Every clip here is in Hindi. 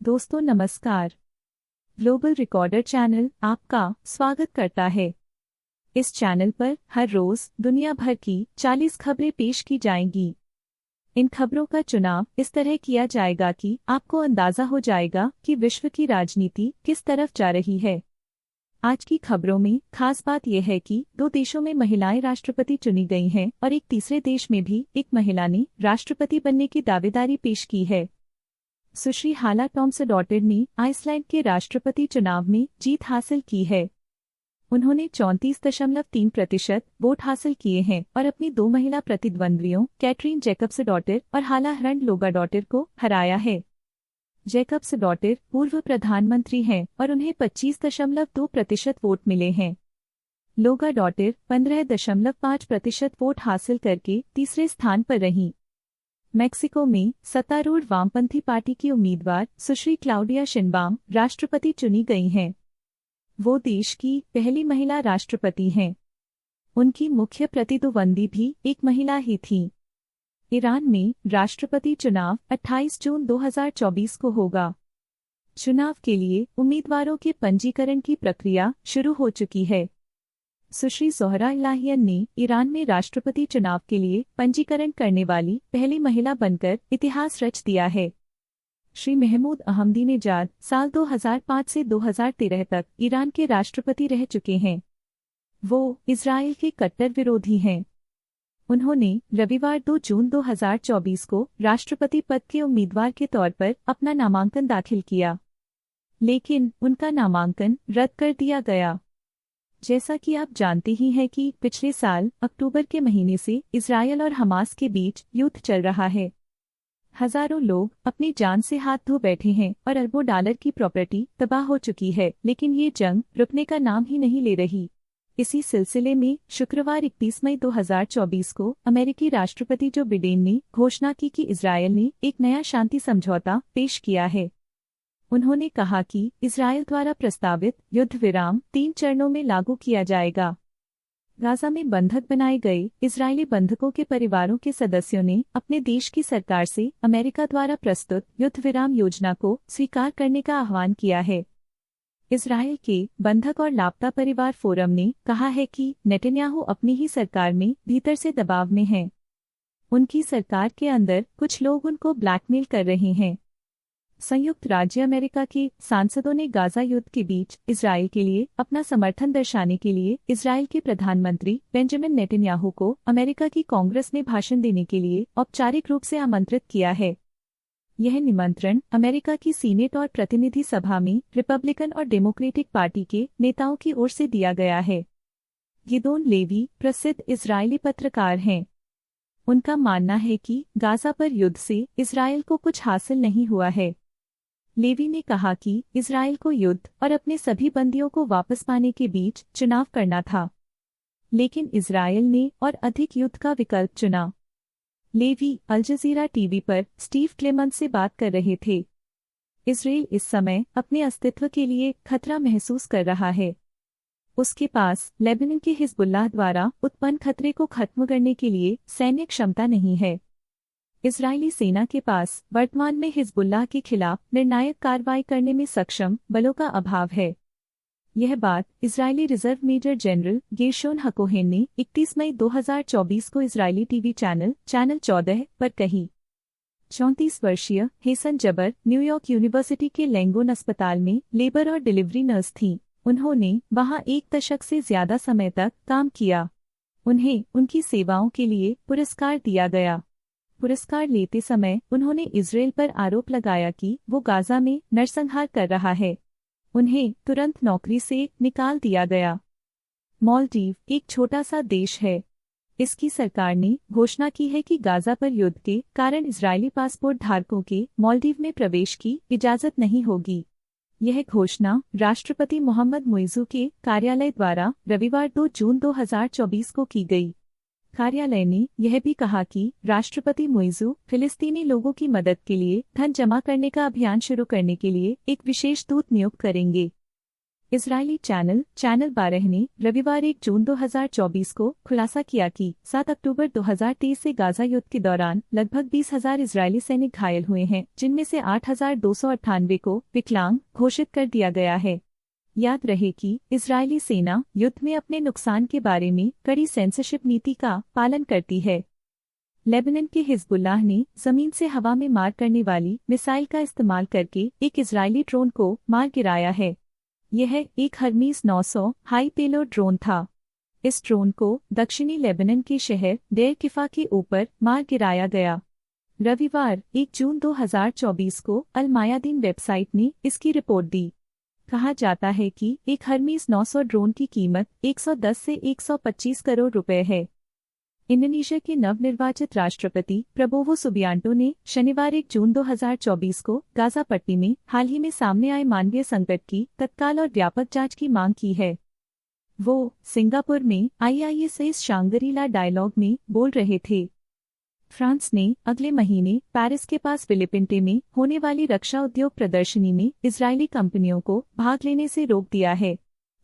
दोस्तों नमस्कार। ग्लोबल रिकॉर्डर चैनल आपका स्वागत करता है। इस चैनल पर हर रोज दुनिया भर की 40 खबरें पेश की जाएंगी। इन खबरों का चुनाव इस तरह किया जाएगा कि आपको अंदाजा हो जाएगा कि विश्व की राजनीति किस तरफ जा रही है। आज की खबरों में खास बात यह है कि 2 देशों में महिलाएं राष्ट्रपति चुनी गई हैं और एक तीसरे देश में भी एक महिला ने राष्ट्रपति बनने की दावेदारी पेश की है। सुश्री हाला टॉम्सन-डॉटर ने आइसलैंड के राष्ट्रपति चुनाव में जीत हासिल की है। उन्होंने 34.3% वोट हासिल किए हैं और अपनी 2 महिला प्रतिद्वंद्वियों कैटरीन जैकब्स-डॉटर और हाला ह्रंड-लोगा-डॉटर को हराया है। जैकब्स-डॉटर पूर्व प्रधानमंत्री हैं और उन्हें 25.2% वोट मिले हैं। लोगा-डॉटर 15.5% वोट हासिल करके तीसरे स्थान पर रहीं। मेक्सिको में सत्तारूढ़ वामपंथी पार्टी की उम्मीदवार सुश्री क्लाउडिया शिनबाम राष्ट्रपति चुनी गई हैं। वो देश की पहली महिला राष्ट्रपति हैं। उनकी मुख्य प्रतिद्वंदी भी एक महिला ही थी। ईरान में राष्ट्रपति चुनाव 28 जून 2024 को होगा। चुनाव के लिए उम्मीदवारों के पंजीकरण की प्रक्रिया शुरू हो चुकी है। सुश्री ज़ोहरा इलाहियन ने ईरान में राष्ट्रपति चुनाव के लिए पंजीकरण करने वाली पहली महिला बनकर इतिहास रच दिया है। श्री महमूद अहमदीनेजाद साल 2005 से 2013 तक ईरान के राष्ट्रपति रह चुके हैं। वो इजराइल के कट्टर विरोधी हैं। उन्होंने रविवार 2 जून 2024 को राष्ट्रपति पद के उम्मीदवार के तौर पर अपना नामांकन दाखिल किया, लेकिन उनका नामांकन रद्द कर दिया गया। जैसा कि आप जानते ही हैं कि पिछले साल अक्टूबर के महीने से इजरायल और हमास के बीच युद्ध चल रहा है। हजारों लोग अपनी जान से हाथ धो बैठे हैं और अरबों डॉलर की प्रॉपर्टी तबाह हो चुकी है, लेकिन ये जंग रुकने का नाम ही नहीं ले रही। इसी सिलसिले में शुक्रवार 31 मई 2024 को अमेरिकी राष्ट्रपति जो बिडेन ने घोषणा की कि इजरायल ने एक नया शांति समझौता पेश किया है। उन्होंने कहा कि इजरायल द्वारा प्रस्तावित युद्ध विराम 3 चरणों में लागू किया जाएगा। गाजा में बंधक बनाए गए इजरायली बंधकों के परिवारों के सदस्यों ने अपने देश की सरकार से अमेरिका द्वारा प्रस्तुत युद्ध विराम योजना को स्वीकार करने का आह्वान किया है। इजरायल के बंधक और लापता परिवार फोरम ने कहा है कि नेतन्याहू अपनी ही सरकार में भीतर से दबाव में हैं। उनकी सरकार के अंदर कुछ लोग उनको ब्लैकमेल कर रहे हैं। संयुक्त राज्य अमेरिका के सांसदों ने गाजा युद्ध के बीच इजरायल के लिए अपना समर्थन दर्शाने के लिए इजरायल के प्रधानमंत्री बेंजामिन नेतन्याहू को अमेरिका की कांग्रेस में भाषण देने के लिए औपचारिक रूप से आमंत्रित किया है। यह निमंत्रण अमेरिका की सीनेट और प्रतिनिधि सभा में रिपब्लिकन और डेमोक्रेटिक पार्टी के नेताओं की ओर से दिया गया है। गिदोन लेवी प्रसिद्ध इजरायली पत्रकार हैं। उनका मानना है कि गाजा पर युद्ध से इजरायल को कुछ हासिल नहीं हुआ है। लेवी ने कहा कि इजरायल को युद्ध और अपने सभी बंदियों को वापस पाने के बीच चुनाव करना था, लेकिन इजरायल ने और अधिक युद्ध का विकल्प चुना। लेवी अल जजीरा टीवी पर स्टीव क्लेमेंट से बात कर रहे थे। इजरायल इस समय अपने अस्तित्व के लिए खतरा महसूस कर रहा है। उसके पास लेबनान के हिजबुल्लाह द्वारा उत्पन्न खतरे को खत्म करने के लिए सैन्य क्षमता नहीं है। इजरायली सेना के पास वर्तमान में हिजबुल्लाह के खिलाफ निर्णायक कार्रवाई करने में सक्षम बलों का अभाव है। यह बात इजरायली रिजर्व मेजर जनरल गेरशोन हकोहेन ने 31 मई 2024 को इजरायली टीवी चैनल 14 पर कही। 34 वर्षीय हेसन जबर न्यूयॉर्क यूनिवर्सिटी के लैंगोन अस्पताल में लेबर और डिलीवरी नर्स थीं। उन्होंने वहां 1 दशक से ज्यादा समय तक काम किया। उन्हें उनकी सेवाओं के लिए पुरस्कार दिया गया। पुरस्कार लेते समय उन्होंने इजरायल पर आरोप लगाया कि वो गाजा में नरसंहार कर रहा है। उन्हें तुरंत नौकरी से निकाल दिया गया। मालदीव एक छोटा सा देश है। इसकी सरकार ने घोषणा की है कि गाजा पर युद्ध के कारण इजरायली पासपोर्ट धारकों के मालदीव में प्रवेश की इजाजत नहीं होगी। यह घोषणा राष्ट्रपति मोहम्मद मुइज़ू के कार्यालय द्वारा रविवार 2 जून 2024 को की गई। कार्यालय ने यह भी कहा कि राष्ट्रपति मुइज़ू फिलिस्तीनी लोगों की मदद के लिए धन जमा करने का अभियान शुरू करने के लिए एक विशेष दूत नियुक्त करेंगे। इजरायली चैनल 12 ने रविवार 1 जून 2024 को खुलासा किया कि 7 अक्टूबर 2023 से गाजा युद्ध के दौरान लगभग 20,000 इजरायली सैनिक घायल हुए हैं, जिनमें से 8,298 को विकलांग घोषित कर दिया गया है। याद रहे कि इजरायली सेना युद्ध में अपने नुकसान के बारे में कड़ी सेंसरशिप नीति का पालन करती है। लेबनान के हिजबुल्लाह ने जमीन से हवा में मार करने वाली मिसाइल का इस्तेमाल करके एक इजरायली ड्रोन को मार गिराया है। यह एक हर्मीज 900 हाई पेलोड ड्रोन था। इस ड्रोन को दक्षिणी लेबनान के शहर डेर किफा के ऊपर मार गिराया गया। रविवार 1 जून 2024 को अल मायादीन वेबसाइट ने इसकी रिपोर्ट दी। कहा जाता है कि एक हर्मीज 900 ड्रोन की कीमत 110 से 125 करोड़ रुपए है। इंडोनेशिया के नवनिर्वाचित राष्ट्रपति प्रबोवो सुबियांटो ने शनिवार 1 जून 2024 को गाजा पट्टी में हाल ही में सामने आए मानवीय संकट की तत्काल और व्यापक जांच की मांग की है। वो सिंगापुर में IISS शांगरी-ला डायलॉग में बोल रहे थे। फ्रांस ने अगले महीने पेरिस के पास फिलिपिंटे में होने वाली रक्षा उद्योग प्रदर्शनी में इजरायली कंपनियों को भाग लेने से रोक दिया है।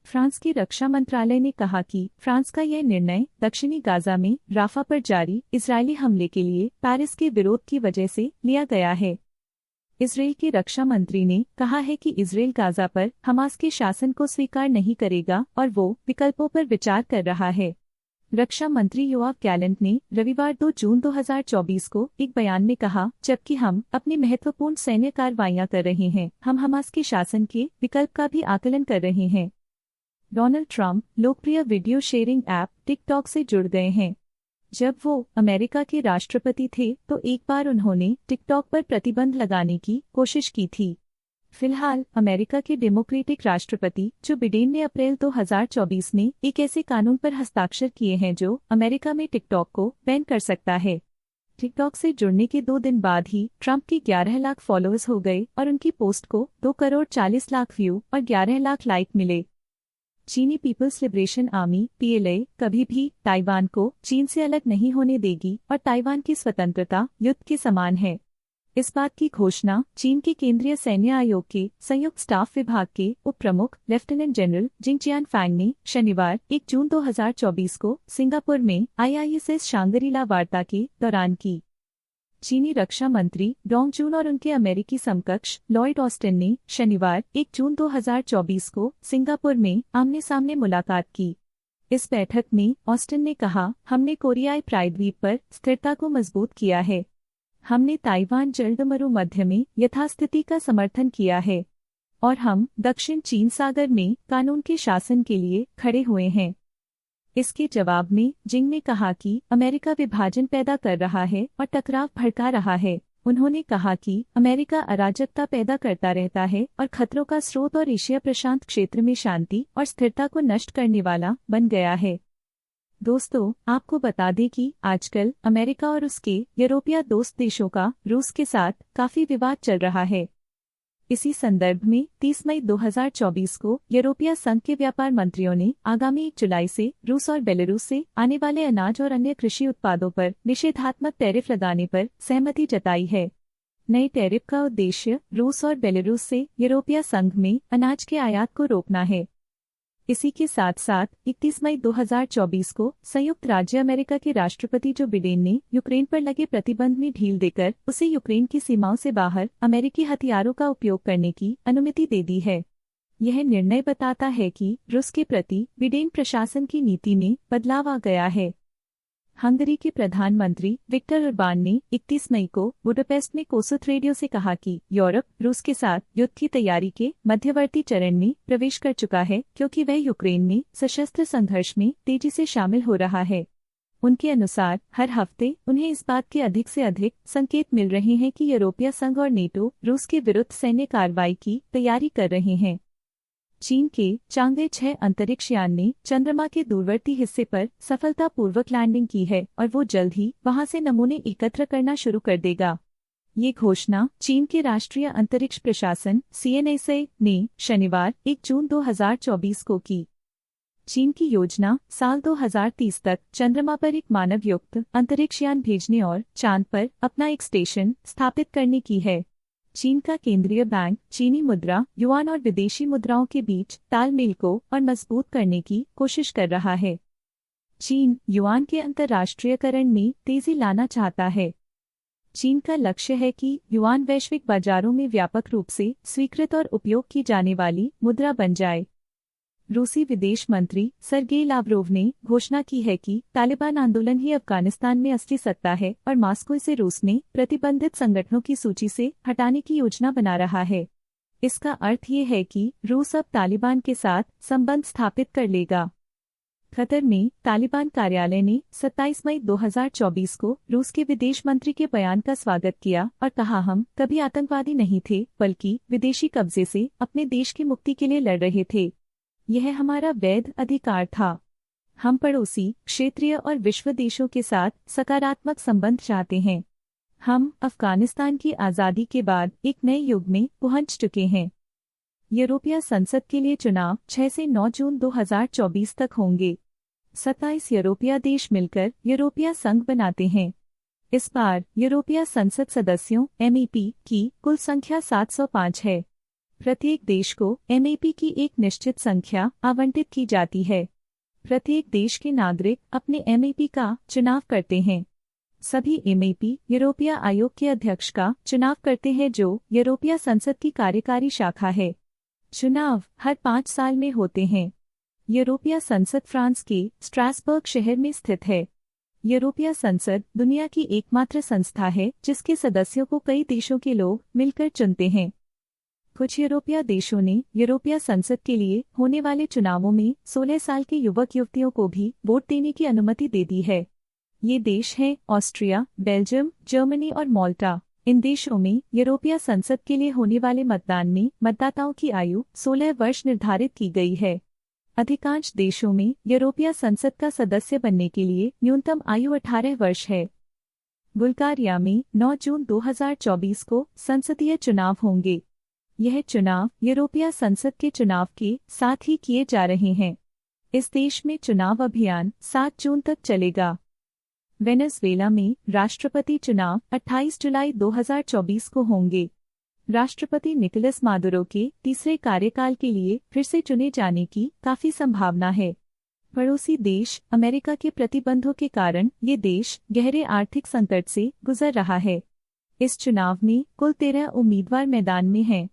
फ्रांस की रक्षा मंत्रालय ने कहा कि फ्रांस का यह निर्णय दक्षिणी गाजा में राफा पर जारी इजरायली हमले के लिए पेरिस के विरोध की वजह से लिया गया है। इजरायल के रक्षा मंत्री ने कहा है कि इजरायल गाजा पर हमास के शासन को स्वीकार नहीं करेगा और वो विकल्पों पर विचार कर रहा है। रक्षा मंत्री योआव गैलेंट ने रविवार 2 जून 2024 को एक बयान में कहा, जबकि हम अपनी महत्वपूर्ण सैन्य कार्रवाइयां कर रहे हैं, हम हमास के शासन के विकल्प का भी आकलन कर रहे हैं। डोनाल्ड ट्रंप लोकप्रिय वीडियो शेयरिंग ऐप टिकटॉक से जुड़ गए हैं। जब वो अमेरिका के राष्ट्रपति थे तो एक बार उन्होंने टिकटॉक पर प्रतिबंध लगाने की कोशिश की थी। फिलहाल अमेरिका के डेमोक्रेटिक राष्ट्रपति जो बिडेन ने अप्रैल 2024 में एक ऐसे कानून पर हस्ताक्षर किए हैं जो अमेरिका में टिकटॉक को बैन कर सकता है। टिकटॉक से जुड़ने के 2 दिन बाद ही ट्रंप की 11 लाख फॉलोअर्स हो गए और उनकी पोस्ट को 2 करोड़ 40 लाख व्यू और 11 लाख लाइक मिले। चीनी पीपल्स लिबरेशन आर्मी PLA कभी भी ताइवान को चीन से अलग नहीं होने देगी और ताइवान की स्वतंत्रता युद्ध के समान है। इस बात की घोषणा चीन के केंद्रीय सैन्य आयोग के संयुक्त स्टाफ विभाग के उप प्रमुख लेफ्टिनेंट जनरल जिंग चियानफैंग ने शनिवार 1 जून 2024 को सिंगापुर में IISS शांगरी-ला वार्ता के दौरान की। चीनी रक्षा मंत्री डोंग जून और उनके अमेरिकी समकक्ष लॉयड ऑस्टिन ने शनिवार 1 जून 2024 को सिंगापुर में आमने-सामने मुलाकात की। इस बैठक में ऑस्टिन ने कहा, हमने कोरियाई प्रायद्वीप पर स्थिरता को मजबूत किया है। हमने ताइवान जलदमरु मध्य में यथास्थिति का समर्थन किया है और हम दक्षिण चीन सागर में कानून के शासन के लिए खड़े हुए हैं। इसके जवाब में जिंग ने कहा कि अमेरिका विभाजन पैदा कर रहा है और टकराव भड़का रहा है। उन्होंने कहा कि अमेरिका अराजकता पैदा करता रहता है और खतरों का स्रोत और एशिया प्रशांत क्षेत्र में शांति और स्थिरता को नष्ट करने वाला बन गया है। दोस्तों, आपको बता दें कि आजकल अमेरिका और उसके यूरोपीय दोस्त देशों का रूस के साथ काफी विवाद चल रहा है। इसी संदर्भ में 30 मई 2024 को यूरोपीय संघ के व्यापार मंत्रियों ने आगामी 1 जुलाई से रूस और बेलारूस से आने वाले अनाज और अन्य कृषि उत्पादों पर निषेधात्मक टैरिफ लगाने पर सहमति जताई है। नए टैरिफ का उद्देश्य रूस और बेलारूस से यूरोपीय संघ में अनाज के आयात को रोकना है। इसी के साथ साथ 31 मई 2024 को संयुक्त राज्य अमेरिका के राष्ट्रपति जो बिडेन ने यूक्रेन पर लगे प्रतिबंध में ढील देकर उसे यूक्रेन की सीमाओं से बाहर अमेरिकी हथियारों का उपयोग करने की अनुमति दे दी है। यह निर्णय बताता है कि रूस के प्रति बिडेन प्रशासन की नीति में बदलाव आ गया है। हंगरी के प्रधानमंत्री विक्टर ओरबान ने 31 मई को बुडापेस्ट में कोसुत रेडियो से कहा कि यूरोप रूस के साथ युद्ध की तैयारी के मध्यवर्ती चरण में प्रवेश कर चुका है क्योंकि वह यूक्रेन में सशस्त्र संघर्ष में तेजी से शामिल हो रहा है। उनके अनुसार हर हफ्ते उन्हें इस बात के अधिक से अधिक संकेत मिल रहे हैं कि यूरोपीय संघ और नेटो रूस के विरुद्ध सैन्य कार्रवाई की तैयारी कर रहे हैं। चीन के चांगए 6 अंतरिक्ष यान ने चंद्रमा के दूरवर्ती हिस्से पर सफलतापूर्वक लैंडिंग की है और वो जल्द ही वहां से नमूने एकत्र करना शुरू कर देगा। ये घोषणा चीन के राष्ट्रीय अंतरिक्ष प्रशासन CNSA ने शनिवार 1 जून 2024 को की। चीन की योजना साल 2030 तक चंद्रमा पर एक मानव युक्त अंतरिक्ष यान भेजने और चांद पर अपना एक स्टेशन स्थापित करने की है। चीन का केंद्रीय बैंक चीनी मुद्रा, युआन और विदेशी मुद्राओं के बीच तालमेल को और मजबूत करने की कोशिश कर रहा है। चीन युआन के अंतर्राष्ट्रीयकरण में तेजी लाना चाहता है। चीन का लक्ष्य है कि युआन वैश्विक बाजारों में व्यापक रूप से स्वीकृत और उपयोग की जाने वाली मुद्रा बन जाए। रूसी विदेश मंत्री सर्गेई लावरोव ने घोषणा की है कि तालिबान आंदोलन ही अफगानिस्तान में असली सत्ता है और मॉस्को इसे रूस में प्रतिबंधित संगठनों की सूची से हटाने की योजना बना रहा है। इसका अर्थ ये है कि रूस अब तालिबान के साथ संबंध स्थापित कर लेगा। कतर में तालिबान कार्यालय ने 27 मई 2024 को रूस के विदेश मंत्री के बयान का स्वागत किया और कहा, हम कभी आतंकवादी नहीं थे बल्कि विदेशी कब्जे से अपने देश की मुक्ति के लिए लड़ रहे थे। यह हमारा वैध अधिकार था। हम पड़ोसी, क्षेत्रीय और विश्व देशों के साथ सकारात्मक संबंध चाहते हैं। हम अफगानिस्तान की आज़ादी के बाद एक नए युग में पहुंच चुके हैं। यूरोपीय संसद के लिए चुनाव 6 से 9 जून 2024 तक होंगे। 27 यूरोपीय देश मिलकर यूरोपीय संघ बनाते हैं। इस बार यूरोपीय संसद सदस्यों MEP की कुल संख्या 705 है। प्रत्येक देश को MEP की एक निश्चित संख्या आवंटित की जाती है। प्रत्येक देश के नागरिक अपने MEP का चुनाव करते हैं। सभी MEP यूरोपीय आयोग के अध्यक्ष का चुनाव करते हैं, जो यूरोपीय संसद की कार्यकारी शाखा है। चुनाव हर 5 साल में होते हैं। यूरोपीय संसद फ्रांस के स्ट्रासबर्ग शहर में स्थित है। यूरोपीय संसद दुनिया की एकमात्र संस्था है जिसके सदस्यों को कई देशों के लोग मिलकर चुनते हैं। कुछ यूरोपीय देशों ने यूरोपीय संसद के लिए होने वाले चुनावों में 16 साल के युवक युवतियों को भी वोट देने की अनुमति दे दी है। ये देश हैं ऑस्ट्रिया, बेल्जियम, जर्मनी और माल्टा। इन देशों में यूरोपीय संसद के लिए होने वाले मतदान में मतदाताओं की आयु 16 वर्ष निर्धारित की गई है। अधिकांश देशों में यूरोपीय संसद का सदस्य बनने के लिए न्यूनतम आयु 18 वर्ष है। बुल्गारिया में 9 जून 2024 को संसदीय चुनाव होंगे। यह चुनाव यूरोपीय संसद के चुनाव के साथ ही किए जा रहे हैं। इस देश में चुनाव अभियान 7 जून तक चलेगा। वेनेजुएला में राष्ट्रपति चुनाव 28 जुलाई 2024 को होंगे। राष्ट्रपति निकोलस मादुरो के तीसरे कार्यकाल के लिए फिर से चुने जाने की काफी संभावना है। पड़ोसी देश अमेरिका के प्रतिबंधों के कारण ये देश गहरे आर्थिक संकट से गुजर रहा है। इस चुनाव में कुल 13 उम्मीदवार मैदान में हैं।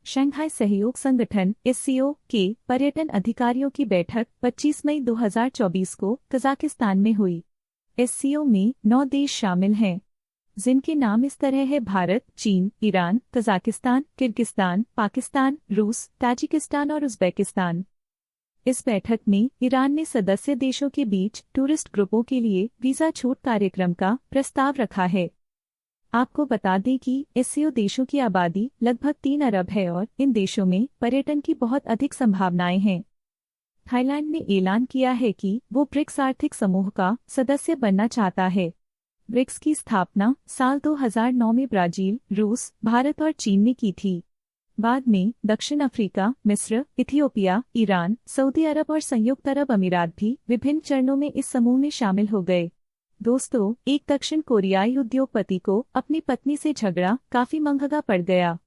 शंघाई सहयोग संगठन SCO के पर्यटन अधिकारियों की बैठक 25 मई 2024 को कजाकिस्तान में हुई। SCO में 9 देश शामिल हैं, जिनके नाम इस तरह है: भारत, चीन, ईरान, कजाकिस्तान, किर्गिस्तान, पाकिस्तान, रूस, ताजिकिस्तान और उज़्बेकिस्तान। इस बैठक में ईरान ने सदस्य देशों के बीच टूरिस्ट ग्रुपों के लिए वीज़ा छूट कार्यक्रम का प्रस्ताव रखा है। आपको बता दें कि SCO देशों की आबादी लगभग 3 अरब है और इन देशों में पर्यटन की बहुत अधिक संभावनाएं हैं। थाईलैंड ने ऐलान किया है कि वो ब्रिक्स आर्थिक समूह का सदस्य बनना चाहता है। ब्रिक्स की स्थापना साल 2009 में ब्राजील, रूस, भारत और चीन ने की थी। बाद में दक्षिण अफ्रीका, मिस्र, इथियोपिया, ईरान, सऊदी अरब और संयुक्त अरब अमीरात भी विभिन्न चरणों में इस समूह में शामिल हो गए। दोस्तों, एक दक्षिण कोरियाई उद्योगपति को अपनी पत्नी से झगड़ा काफी महंगा पड़ गया।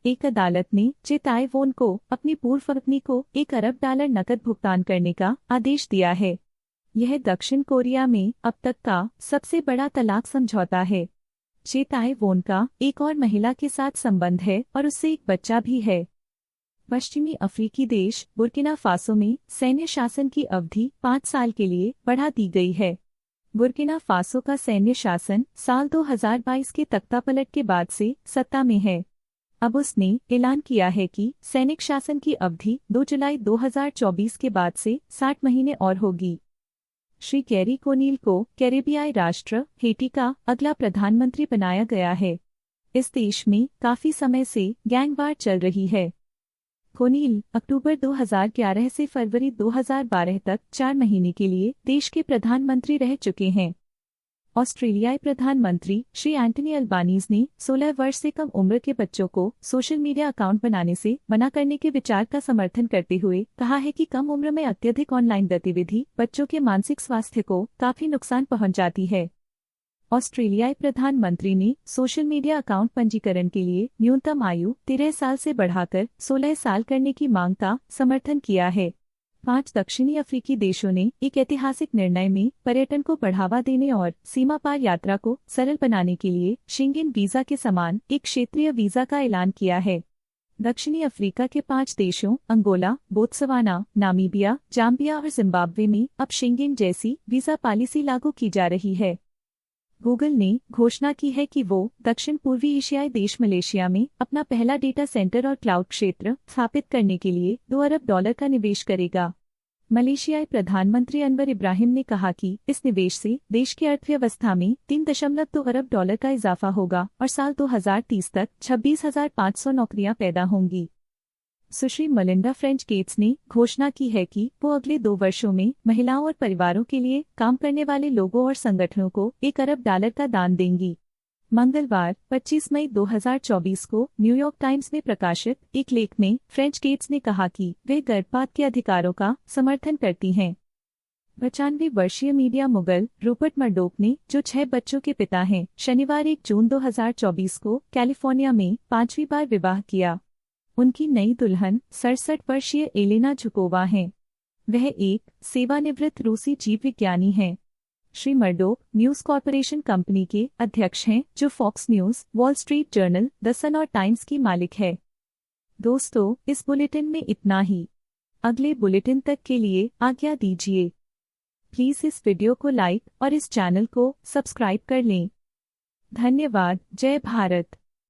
एक अदालत ने चे ताई वोन को अपनी पूर्व पत्नी को $1 अरब नकद भुगतान करने का आदेश दिया है। यह दक्षिण कोरिया में अब तक का सबसे बड़ा तलाक समझौता है। चे ताई वोन का एक और महिला के साथ संबंध है और उससे एक बच्चा भी है। पश्चिमी अफ्रीकी देश बुर्किना फासो में सैन्य शासन की अवधि 5 साल के लिए बढ़ा दी गई है। बुर्किना फासो का सैन्य शासन साल 2022 के तख्तापलट के बाद से सत्ता में है। अब उसने ऐलान किया है कि सैनिक शासन की अवधि 2 जुलाई 2024 के बाद से 60 महीने और होगी। श्री कैरी कोनील को कैरेबियाई राष्ट्र हेटी का अगला प्रधानमंत्री बनाया गया है। इस देश में काफी समय से गैंगवार चल रही है। कोनील अक्टूबर 2011 से फरवरी 2012 तक 4 महीने के लिए देश के प्रधानमंत्री रह चुके हैं। ऑस्ट्रेलियाई प्रधानमंत्री श्री एंटनी अल्बानीज ने 16 वर्ष से कम उम्र के बच्चों को सोशल मीडिया अकाउंट बनाने से मना करने के विचार का समर्थन करते हुए कहा है कि कम उम्र में अत्यधिक ऑनलाइन गतिविधि बच्चों के मानसिक स्वास्थ्य को काफी नुकसान पहुंच जाती है। ऑस्ट्रेलियाई प्रधानमंत्री ने सोशल मीडिया अकाउंट पंजीकरण के लिए न्यूनतम आयु 13 साल से बढ़ाकर 16 साल करने की मांग का समर्थन किया है। 5 दक्षिणी अफ्रीकी देशों ने एक ऐतिहासिक निर्णय में पर्यटन को बढ़ावा देने और सीमा पार यात्रा को सरल बनाने के लिए शेंगेन वीजा के समान एक क्षेत्रीय वीजा का ऐलान किया है। दक्षिणी अफ्रीका के 5 देशों अंगोला, बोत्सवाना, नामीबिया, जाम्बिया और जिम्बाब्वे में अब शेंगेन जैसी वीजा पॉलिसी लागू की जा रही है। गूगल ने घोषणा की है कि वो दक्षिण पूर्वी एशियाई देश मलेशिया में अपना पहला डेटा सेंटर और क्लाउड क्षेत्र स्थापित करने के लिए $2 अरब का निवेश करेगा। मलेशियाई प्रधानमंत्री अनवर इब्राहिम ने कहा कि इस निवेश से देश की अर्थव्यवस्था में $3.2 अरब का इजाफा होगा और साल 2030 तक 26,500 नौकरियां पैदा होंगी। सुश्री मलिंडा फ्रेंच गेट्स ने घोषणा की है कि वो अगले 2 वर्षों में महिलाओं और परिवारों के लिए काम करने वाले लोगों और संगठनों को $1 अरब का दान देंगी। मंगलवार 25 मई 2024 को न्यूयॉर्क टाइम्स में प्रकाशित एक लेख में फ्रेंच गेट्स ने कहा कि वे गर्भपात के अधिकारों का समर्थन करती हैं। 95 वर्षीय मीडिया मुगल रूपर्ट मर्डोक ने, जो 6 बच्चों के पिता हैं, शनिवार 1 जून 2024 को कैलिफोर्निया में 5वीं बार विवाह किया। उनकी नई दुल्हन 67 वर्षीय एलेना झुकोवा हैं। वह एक सेवानिवृत्त रूसी जीव विज्ञानी हैं। Shri Murdoch News Corporation company के अध्यक्ष हैं, जो Fox News, Wall Street Journal, the Sun और टाइम्स की मालिक है। दोस्तों, इस बुलेटिन में इतना ही। अगले बुलेटिन तक के लिए आज्ञा दीजिए। प्लीज इस वीडियो को लाइक और इस चैनल को सब्सक्राइब कर लें। धन्यवाद। जय भारत।